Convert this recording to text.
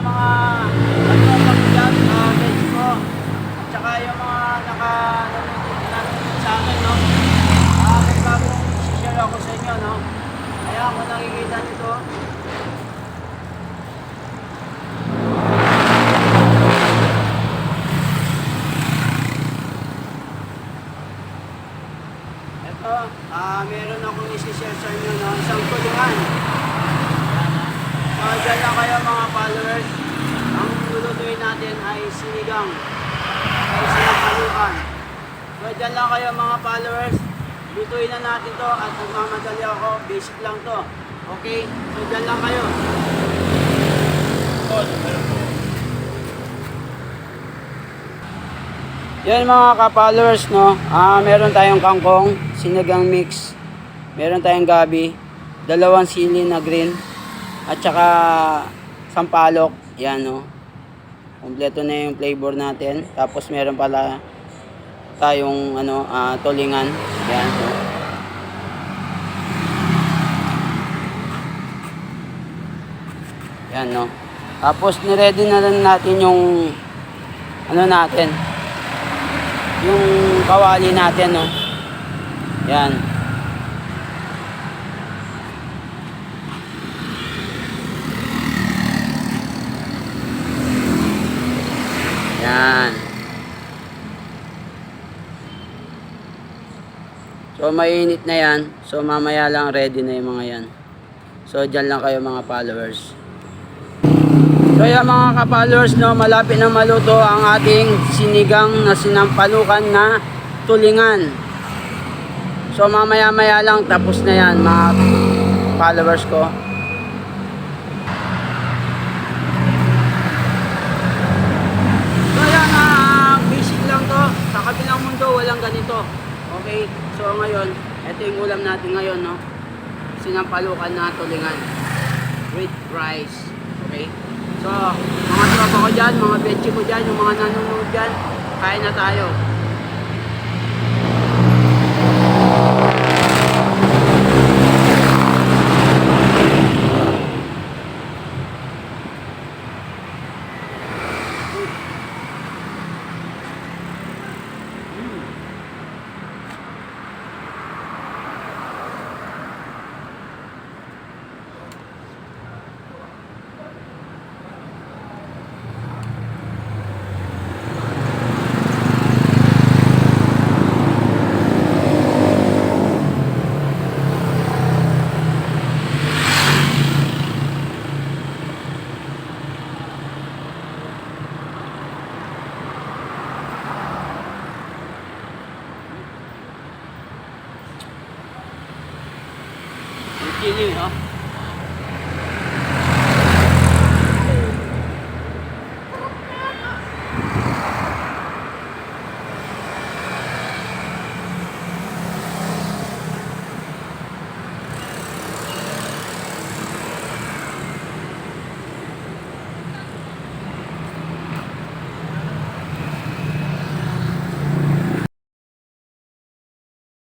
yung mga katropa ko dyan, guys ko, at saka yung mga nanonood sa akin, no? May bagong share ako sa inyo, no? Kaya kung nakikita nito, ito, meron akong isi-share sa inyo, no? Isang tulungan. So, dyan lang kayo mga followers. Ang lulutuin natin ay sinigang. Ay sinapalukan. So, dyan lang kayo mga followers. Lutuin na natin to at nagmamadali ako. Basic lang to. Okay? So, dyan lang kayo. Yan mga ka-followers, no? Meron tayong kangkong, sinigang mix. Meron tayong gabi. 2 sili na green. At saka sampalok, yan, no. Kompleto na yung flavor natin. Tapos meron pala tayong tulingan. Yan, no. Yan, no. Tapos niready na rin natin yung natin. Yung kawali natin, no. Yan. Yan. So mainit na yan. So mamaya lang ready na yung mga yan. So dyan lang kayo mga followers. So yan mga ka-followers, no, malapit na maluto ang ating sinigang na sinampalukan na tulingan. So mamaya lang tapos na yan mga followers ko. Sa kabilang mundo, walang ganito. Okay? So ngayon, ito yung ulam natin ngayon, no? Sinampalukan na tulingan with rice. Okay? So, mga tropa ko dyan, mga betchi ko dyan, yung mga nanonood dyan, kain na tayo. Chili, no?